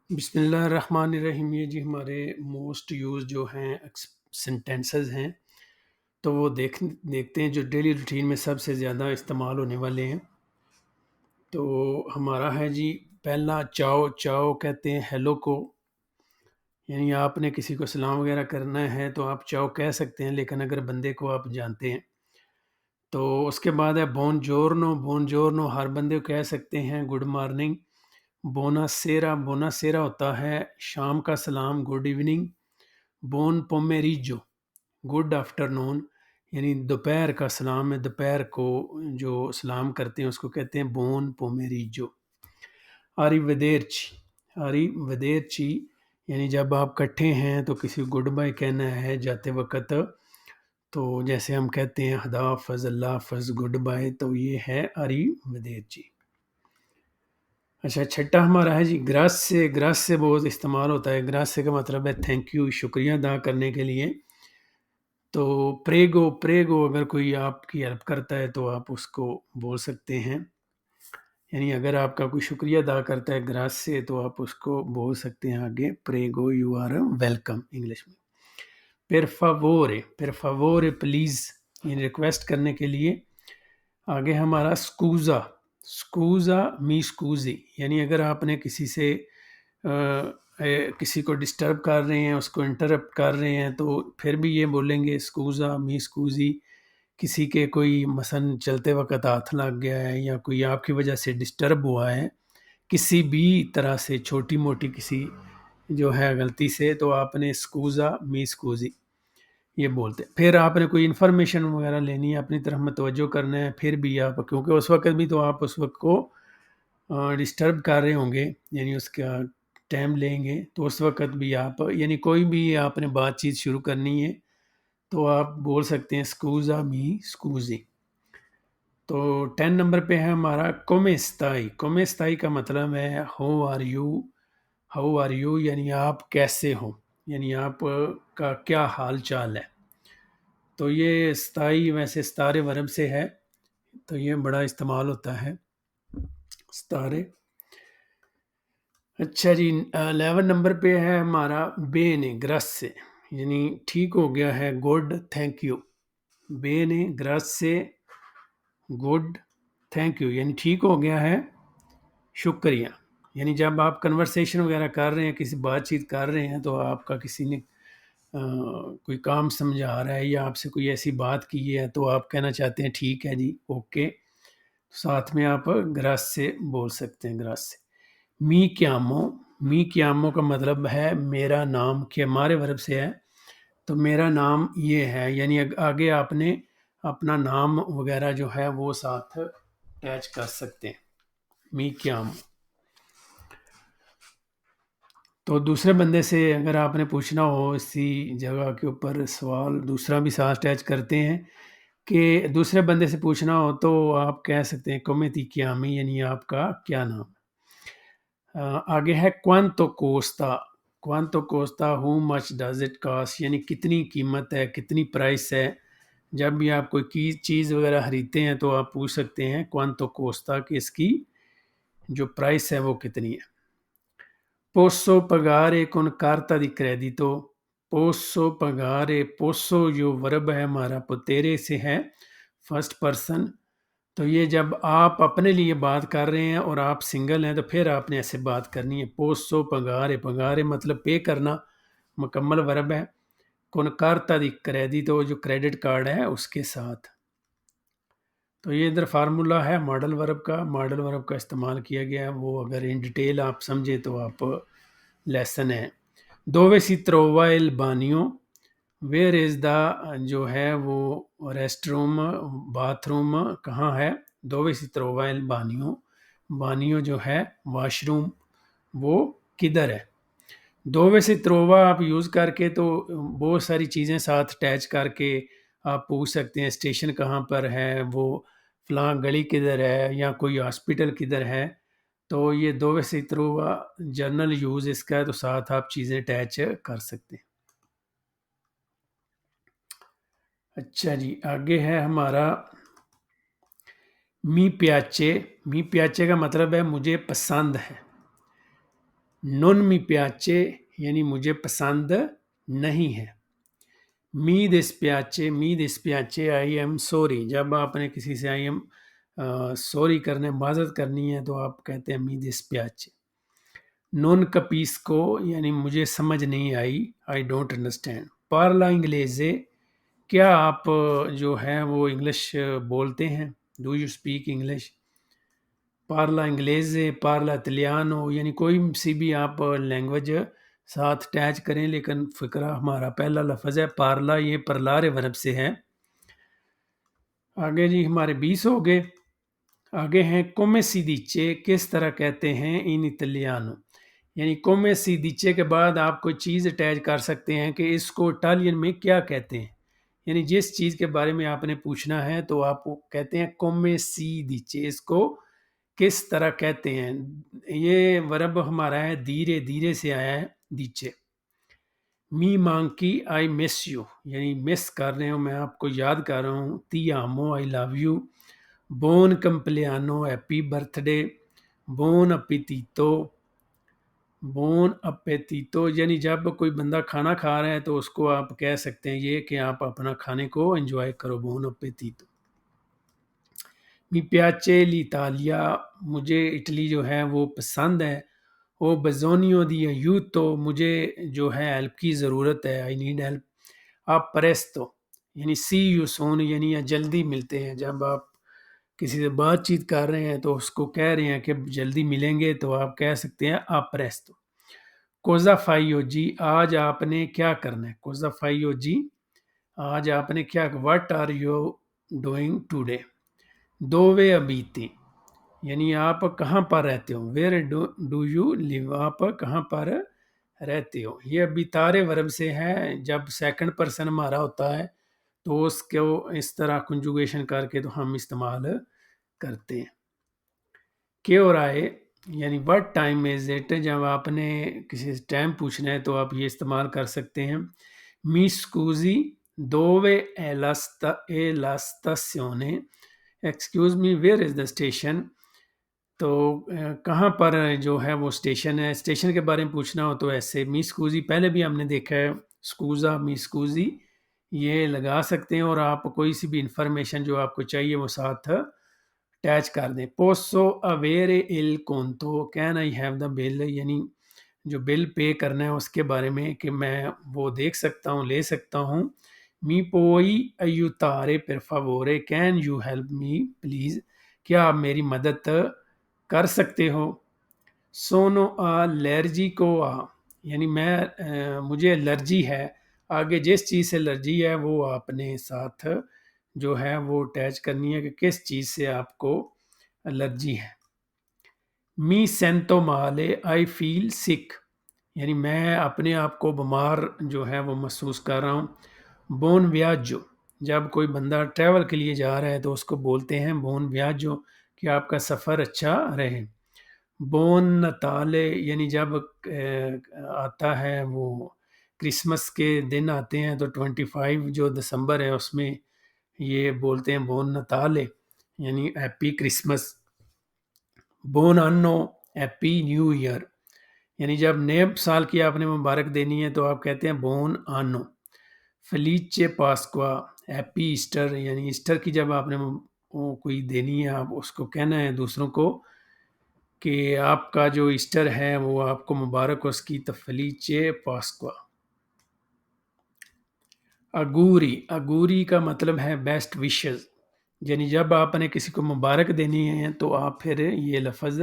بسم اللہ الرحمن الرحیم۔ یہ جی ہمارے موسٹ یوز جو ہیں سینٹینسز ہیں، تو وہ دیکھتے ہیں جو ڈیلی روٹین میں سب سے زیادہ استعمال ہونے والے ہیں۔ تو ہمارا ہے جی پہلا چاؤ۔ چاؤ کہتے ہیں ہیلو کو، یعنی آپ نے کسی کو سلام وغیرہ کرنا ہے تو آپ چاؤ کہہ سکتے ہیں، لیکن اگر بندے کو آپ جانتے ہیں تو اس کے بعد ہے بون جورنو۔ بون جورنو ہر بندے کو کہہ سکتے ہیں گڈ مارننگ۔ بونا سیرا۔ بونا سیرا ہوتا ہے شام کا سلام، گڈ ایوننگ۔ بون پومیریجو، گڈ آفٹر نون، یعنی دوپہر کا سلام ہے، دوپہر کو جو سلام کرتے ہیں اس کو کہتے ہیں بون پومیریجو۔ آری ودیرچی۔ آری ودیرچی یعنی جب آپ کٹھے ہیں تو کسی کو گڈ بائی کہنا ہے جاتے وقت، تو جیسے ہم کہتے ہیں خدا حافظ، اللہ حافظ، گڈ بائی، تو یہ ہے آری ودیرچی۔ اچھا، چھٹا ہمارا ہے جی گراس سے۔ گراس سے بہت استعمال ہوتا ہے۔ گراس سے کا مطلب ہے تھینک یو، شکریہ ادا کرنے کے لیے۔ تو پریگو۔ پریگو اگر کوئی آپ کی ہیلپ کرتا ہے تو آپ اس کو بول سکتے ہیں، یعنی اگر آپ کا کوئی شکریہ ادا کرتا ہے گراس سے تو آپ اس کو بول سکتے ہیں آگے پریگو، یو آر ویلکم انگلش میں۔ پر فاوورے۔ پر فاوورے پلیز، یعنی ریکویسٹ کرنے کے لیے۔ آگے ہمارا سکوزا۔ سکوزا می سکوزی، یعنی اگر آپ نے کسی کو ڈسٹرب کر رہے ہیں، اس کو انٹرپٹ کر رہے ہیں، تو پھر بھی یہ بولیں گے سکوزا می سکوزی۔ کسی کے کوئی مثلا چلتے وقت ہاتھ لگ گیا ہے یا کوئی آپ کی وجہ سے ڈسٹرب ہوا ہے کسی بھی طرح سے، چھوٹی موٹی کسی جو ہے غلطی سے، تو آپ نے سکوزا می سکوزی یہ بولتے ہیں۔ پھر آپ نے کوئی انفارمیشن وغیرہ لینی ہے، اپنی طرف متوجہ کرنا ہے، پھر بھی آپ، کیونکہ اس وقت بھی تو آپ اس وقت کو ڈسٹرب کر رہے ہوں گے، یعنی اس کا ٹائم لیں گے، تو اس وقت بھی آپ، یعنی کوئی بھی آپ نے بات چیت شروع کرنی ہے تو آپ بول سکتے ہیں سکوزا می سکوزی۔ تو 10 نمبر پہ ہے ہمارا کومیستائی۔ کومیستائی کا مطلب ہے how are you. How are you یعنی آپ کیسے ہو، یعنی آپ کا کیا حال چال ہے۔ تو یہ ستائی ویسے ستارے ورب سے ہے، تو یہ بڑا استعمال ہوتا ہے ستارے۔ اچھا جی، 11 نمبر پہ ہے ہمارا بینے گرس سے، یعنی ٹھیک ہو گیا ہے، گڈ تھینک یو۔ بینے گرس سے گڈ تھینک یو، یعنی ٹھیک ہو گیا ہے، شکریہ۔ یعنی جب آپ کنورسیشن وغیرہ کر رہے ہیں، کسی بات چیت کر رہے ہیں، تو آپ کا کسی نے کوئی کام سمجھا رہا ہے یا آپ سے کوئی ایسی بات کی ہے تو آپ کہنا چاہتے ہیں ٹھیک ہے جی، اوکے، ساتھ میں آپ گراس سے بول سکتے ہیں، گراس سے۔ می کیامو۔ می کیامو کا مطلب ہے میرا نام، کہ ہمارے ورب سے ہے تو میرا نام یہ ہے، یعنی آگے آپ نے اپنا نام وغیرہ جو ہے وہ ساتھ اٹیچ کر سکتے ہیں، می کیامو۔ تو دوسرے بندے سے اگر آپ نے پوچھنا ہو اسی جگہ کے اوپر سوال، دوسرا بھی ساتھ اٹیچ کرتے ہیں، کہ دوسرے بندے سے پوچھنا ہو تو آپ کہہ سکتے ہیں کومیتی کیامی، یعنی آپ کا کیا نام۔ آگے ہے کوانتو کوستا۔ کوانتو کوستا، ہو مچ ڈز اٹ کاسٹ، یعنی کتنی قیمت ہے، کتنی پرائس ہے۔ جب بھی آپ کوئی چیز وغیرہ خریدتے ہیں تو آپ پوچھ سکتے ہیں کوانتو کوستا، کہ اس کی جو پرائس ہے وہ کتنی ہے۔ پوسو پگارے کن کارتا دی کریڈیٹو۔ پوسو پگارے، پوسو جو ورب ہے ہمارا پوتیرے سے ہے، فرسٹ پرسن، تو یہ جب آپ اپنے لیے بات کر رہے ہیں اور آپ سنگل ہیں تو پھر آپ نے ایسے بات کرنی ہے، پوسو پگارے۔ پگارے مطلب پے کرنا، مکمل ورب ہے۔ کن کارتا دی کریڈیٹو، جو کریڈٹ کارڈ ہے اس کے ساتھ۔ تو یہ ادھر فارمولا ہے ماڈل ورب کا، ماڈل ورب کا استعمال کیا گیا ہے، وہ اگر ان ڈیٹیل آپ سمجھے تو آپ لیسن ہے۔ دووے سی ترووا il بانیو، ویئر از دا جو ہے وہ ریسٹ روم، باتھ روم کہاں ہے، دووے سی ترووا il بانیو، بانیو جو ہے واش روم، وہ کدھر ہے۔ دووے سی ترووا آپ یوز کر کے تو بہت ساری چیزیں ساتھ اٹیچ کر کے آپ پوچھ سکتے ہیں اسٹیشن کہاں پر ہے، وہ فلاں گلی کدھر ہے، یا کوئی ہاسپٹل کدھر ہے۔ تو یہ دووے سی ترووا جنرل یوز اس کا ہے، تو ساتھ آپ چیزیں اٹیچ کر سکتے ہیں۔ اچھا جی، آگے ہے ہمارا می پیاچے۔ می پیاچے کا مطلب ہے مجھے پسند ہے۔ نون می پیاچے یعنی مجھے پسند نہیں ہے. می دس پیاچے آئی ایم سوری. جب آپ نے کسی سے آئی ایم سوری کرنے معذرت کرنی ہے تو آپ کہتے ہیں می دس پیاچے. نون کپیسکو یعنی مجھے سمجھ نہیں آئی، آئی ڈونٹ انڈرسٹینڈ. پارلا انگلیزے کیا آپ جو ہے وہ انگلش بولتے ہیں؟ Do you speak English? پارلا انگلیزے، پارلا اطلیانو یعنی کوئی سی بھی آپ لینگویج ساتھ اٹیچ کریں، لیکن فقرہ ہمارا پہلا لفظ ہے پارلا، یہ پرلارے ورب سے ہے. آگے جی ہمارے 20 ہو گئے. آگے ہیں کومے سی دیچے کس طرح کہتے ہیں ان اطلیانو. یعنی کومے سی دیچے کے بعد آپ کوئی چیز اٹیچ کر سکتے ہیں کہ اس کو اٹالین میں کیا کہتے ہیں. یعنی جس چیز کے بارے میں آپ نے پوچھنا ہے تو آپ کہتے ہیں کومے سی دیچے، اس کو کس طرح کہتے ہیں. یہ ورب ہمارا ہے دھیرے دھیرے سے آیا ہے دیچے. می مانکی آئی مس یو یعنی مس کر رہے ہوں، میں آپ کو یاد کر رہا ہوں. تی آمو آئی لو یو. بون کمپلیانو ہیپی برتھ ڈے. بون اپیتیتو، بون اپیتیتو یعنی جب کوئی بندہ کھانا کھا رہا ہے تو اس کو آپ کہہ سکتے ہیں یہ کہ آپ اپنا کھانے کو انجوائے کرو، بون اپیتیتو. می پیاچے l'Italia مجھے اٹلی جو ہے وہ پسند ہے. او بزونیو دی ایوتو مجھے جو ہے ہیلپ کی ضرورت ہے، آئی نیڈ ہیلپ. آپ پریستو یعنی سی یو سون یعنی جلدی ملتے ہیں. جب آپ کسی سے بات چیت کر رہے ہیں تو اس کو کہہ رہے ہیں کہ جلدی ملیں گے تو آپ کہہ سکتے ہیں آپ پریستو. کوزا فائیو جی آج آپ نے کیا کرنا ہے. کوزا فائیو جی آج آپ نے کیا، what are you doing today. دووے ابیتی یعنی آپ کہاں پر رہتے ہو. ویئر ڈو یو لیو آپ کہاں پر رہتے ہو. یہ ابیتارے ورب سے ہے. جب سیکنڈ پرسن ہمارا ہوتا ہے تو اس کو اس طرح کنجوگیشن کر کے تو ہم استعمال کرتے ہیں. کہ اور آئے یعنی وٹ ٹائم از اٹ، جب آپ نے کسی سے ٹائم پوچھنا ہے تو آپ یہ استعمال کر سکتے ہیں. می سکوزی دووے اے لاسٹاسیونے. Excuse me where is the station. تو کہاں پر جو ہے وہ اسٹیشن ہے. اسٹیشن کے بارے میں پوچھنا ہو تو ایسے می سکوزی پہلے بھی ہم نے دیکھا ہے، سکوزا می سکوزی یہ لگا سکتے ہیں، اور آپ کوئی سی بھی انفارمیشن جو آپ کو چاہیے وہ ساتھ اٹیچ کر دیں. پوسو اویرے ال کونتو کین آئی ہیو دا بل یعنی جو بل پے کرنا ہے اس کے بارے میں کہ میں وہ دیکھ سکتا ہوں، لے سکتا ہوں. می پوئی ایوتارے پر فاورے can you help me please کیا آپ میری مدد کر سکتے ہو. سونو الرجی کو یعنی مجھے الرجی ہے. آگے جس چیز سے الرجی ہے وہ آپ نے ساتھ جو ہے وہ اٹیچ کرنی ہے کہ کس چیز سے آپ کو الرجی ہے. می سینتو مالے آئی فیل سک یعنی میں اپنے آپ کو بیمار جو ہے وہ محسوس کر رہا ہوں. بون ویاجو جب کوئی بندہ ٹریول کے لیے جا رہا ہے تو اس کو بولتے ہیں بون ویاجو کہ آپ کا سفر اچھا رہے. بون نتالے یعنی جب آتا ہے وہ کرسمس کے دن آتے ہیں تو 25 جو دسمبر ہے اس میں یہ بولتے ہیں بون نتالے یعنی ہیپی کرسمس. بون انو ہیپی نیو ایئر یعنی جب نئے سال کی آپ نے مبارک دینی ہے تو آپ کہتے ہیں بون آنو. فلیچے پاسکوا ہیپی ایسٹر یعنی ایسٹر کی جب آپ نے کوئی دینی ہے آپ اس کو کہنا ہے دوسروں کو کہ آپ کا جو ایسٹر ہے وہ آپ کو مبارک ہو، اس کی فلیچے پاسکوا. اگوری کا مطلب ہے بیسٹ وشز یعنی جب آپ نے کسی کو مبارک دینی ہے تو آپ پھر یہ لفظ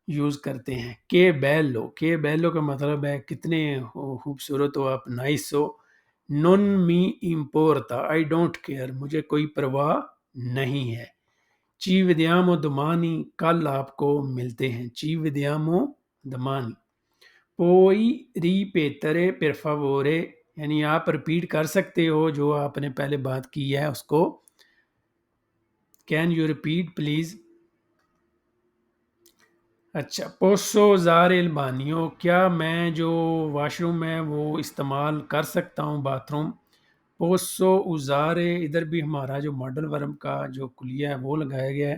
یوز کرتے ہیں. کہ بیلو کا مطلب ہے کتنے خوبصورت ہو آپ، نائس ہو. نون می امپورتا آئی ڈونٹ کیئر مجھے کوئی پرواہ نہیں ہے. چی ودیامو دمانی کل آپ کو ملتے ہیں. چی ودیامو دمانی. پوئی ریپیترے پر فاورے یعنی آپ رپیٹ کر سکتے ہو جو آپ نے پہلے بات کی ہے اس کو. Can you repeat please. اچھا پوسو زار البانیو کیا میں جو واش روم ہے وہ استعمال کر سکتا ہوں، باتھ روم. پوسو ازارے ادھر بھی ہمارا جو ماڈل ورب کا جو کلیہ ہے وہ لگایا گیا ہے.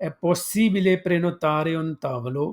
è possibile prenotare un tavolo,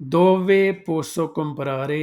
dove posso comprare,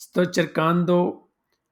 sto cercando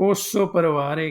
posso provare,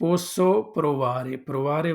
posso provare, provare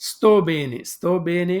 sto bene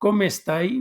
come stai,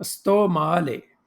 sto male,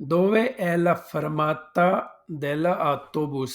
dove è la fermata dell'autobus,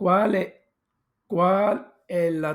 qual è, qual è la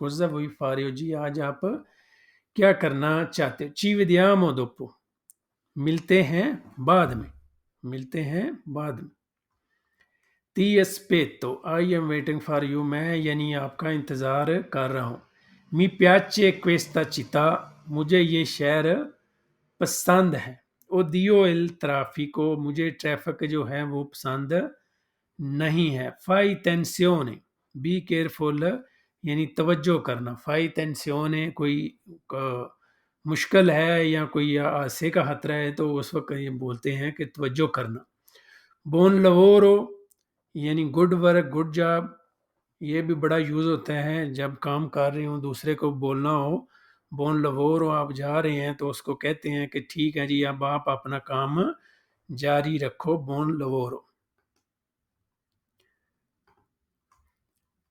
cosa vuoi fare oggi, آج آپ کیا کرنا چاہتے ہو. ci vediamo dopo, ملتے ہیں بعد میں، ملتے ہیں بعد میں. ti aspetto, I am waiting for you، میں یعنی آپ کا انتظار کر رہا ہوں. mi piace questa città، مجھے یہ شہر پسند ہے. odio il traffico، مجھے ٹریفک جو ہے وہ پسند نہیں ہے. fai attenzione، بی کیئرفل یعنی توجہ کرنا. fai attenzione کوئی مشکل ہے یا کوئی حادثے کا خطرہ ہے تو اس وقت یہ بولتے ہیں کہ توجہ کرنا. buon lavoro یعنی گڈ ورک، گڈ جاب، یہ بھی بڑا یوز ہوتا ہے جب کام کر رہے ہوں دوسرے کو بولنا ہو. بون لوور آپ جا رہے ہیں تو اس کو کہتے ہیں کہ ٹھیک ہے جی اب آپ اپنا کام جاری رکھو. بون لوور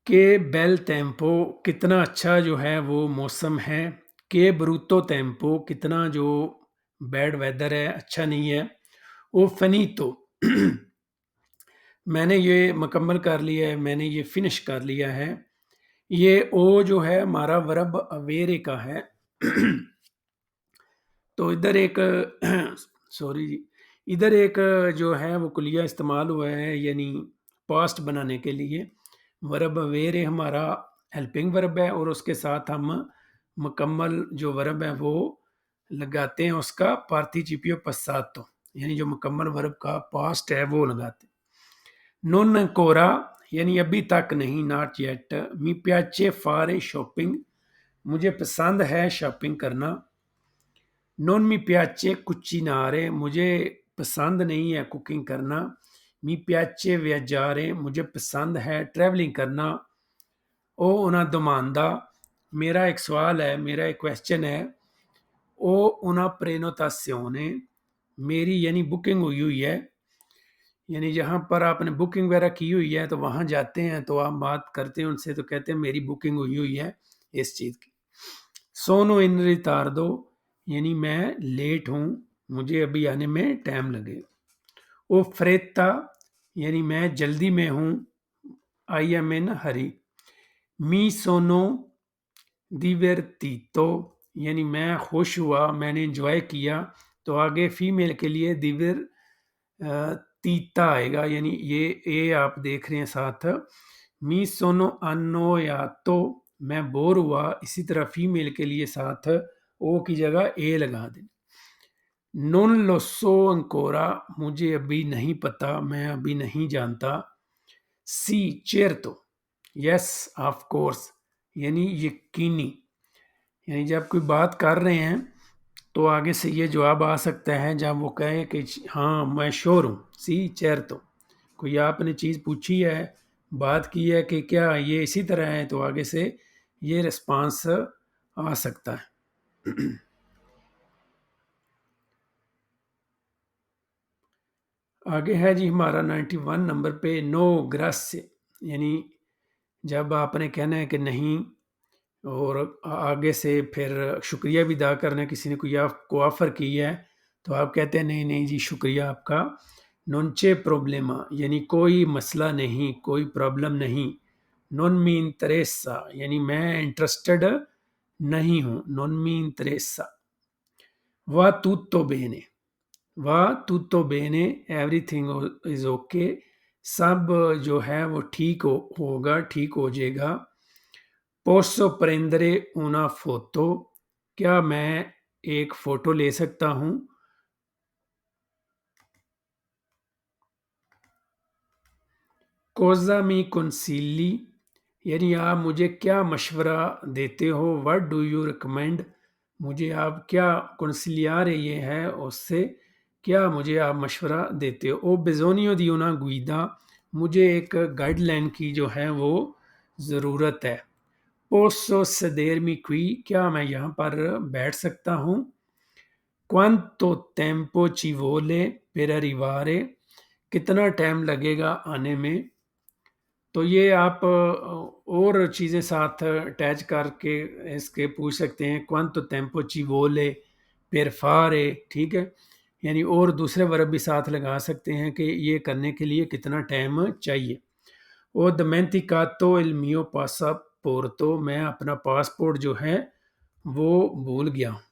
کہ بیل ٹیمپو، کتنا اچھا جو ہے وہ موسم ہے. کہ بروتو ٹیمپو، کتنا جو بیڈ ویدر ہے، اچھا نہیں ہے. وہ فنیتو میں نے یہ مکمل کر لیا ہے، میں نے یہ فنش کر لیا ہے. یہ او جو ہے ہمارا ورب اویرے کا ہے. تو ادھر ایک سوری جی، ادھر ایک جو ہے وہ کلیہ استعمال ہوا ہے یعنی پاسٹ بنانے کے لیے. ورب اویرے ہمارا ہیلپنگ ورب ہے اور اس کے ساتھ ہم مکمل جو ورب ہے وہ لگاتے ہیں اس کا پارٹیسپیو پاساتو، یعنی جو مکمل ورب کا پاسٹ ہے وہ لگاتے ہیں. non ancora یعنی ابھی تک نہیں، not yet. mi piace fare shopping، مجھے پسند ہے شاپنگ کرنا. non mi piace cucinare، مجھے پسند نہیں ہے کوکنگ کرنا. mi piace viaggiare، مجھے پسند ہے ٹریولنگ کرنا. o una domanda، میرا ایک سوال ہے، میرا ایک کویسچن ہے. o una prenotazione، میری یعنی بکنگ ہوئی ہوئی ہے، یعنی جہاں پر آپ نے بکنگ وغیرہ کی ہوئی ہے تو وہاں جاتے ہیں تو آپ بات کرتے ہیں ان سے تو کہتے ہیں میری بکنگ ہوئی ہوئی ہے اس چیز کی. سونو ان ریتاردو یعنی میں لیٹ ہوں، مجھے ابھی آنے میں ٹائم لگے. او فریتا یعنی میں جلدی میں ہوں، آئی ایم ان ہری. می سونو دیورتیتو یعنی میں خوش ہوا، میں نے انجوائے کیا. تو آگے فیمیل کے لیے دیور تیتا آئے گا، یعنی یہ اے آپ دیکھ رہے ہیں ساتھ. می سونو انویاتو، میں بور ہوا. اسی طرح فیمیل کے لیے ساتھ او کی جگہ اے لگا دیں. non lo so ancora، مجھے ابھی نہیں پتا، میں ابھی نہیں جانتا. سی certo، یس آف کورس یعنی یقینی، یعنی جب کوئی بات کر رہے ہیں تو آگے سے یہ جواب آ سکتا ہے جب وہ کہے کہ ہاں میں شور ہوں. سی certo، کوئی آپ نے چیز پوچھی ہے، بات کی ہے کہ کیا یہ اسی طرح ہے تو آگے سے یہ رسپانس آ سکتا ہے. آگے ہے جی ہمارا 91 نمبر پہ نو گراس، یعنی جب آپ نے کہنا ہے کہ نہیں اور آگے سے پھر شکریہ بھی ادا کرنا ہے، کسی نے کوئی آپ کو آفر کی ہے تو آپ کہتے ہیں نہیں نہیں جی شکریہ آپ کا. نونچے پروبلما یعنی کوئی مسئلہ نہیں، کوئی پرابلم نہیں. نون می انٹریسا یعنی میں انٹرسٹڈ نہیں ہوں. نون می انٹریسا. وا توتو بینے، وا توتو بینے، ایوری تھنگ از اوکے، سب جو ہے وہ ٹھیک ہوگا، ٹھیک ہو جائے گا. posso prendere una foto، کیا میں ایک فوٹو لے سکتا ہوں. cosa mi consigli یعنی آپ مجھے کیا مشورہ دیتے ہو. what do you recommend، مجھے آپ کیا کنسلیارے یہ ہے اس سے کیا مجھے آپ مشورہ دیتے ہو. او bisogno di una guida، مجھے ایک گائیڈ لائن کی جو ہے وہ ضرورت ہے. posso sedermi qui، کیا میں یہاں پر بیٹھ سکتا ہوں. quanto tempo ci vuole per arrivare، کتنا ٹائم لگے گا آنے میں. تو یہ آپ اور چیزیں ساتھ اٹیچ کر کے اس کے پوچھ سکتے ہیں. quanto tempo ci vuole per fare، ٹھیک ہے، یعنی اور دوسرے ورب بھی ساتھ لگا سکتے ہیں کہ یہ کرنے کے لیے کتنا ٹائم چاہیے. او dimenticato il mio پورتو میں اپنا پاسپورٹ جو ہے وہ بھول گیا ہوں۔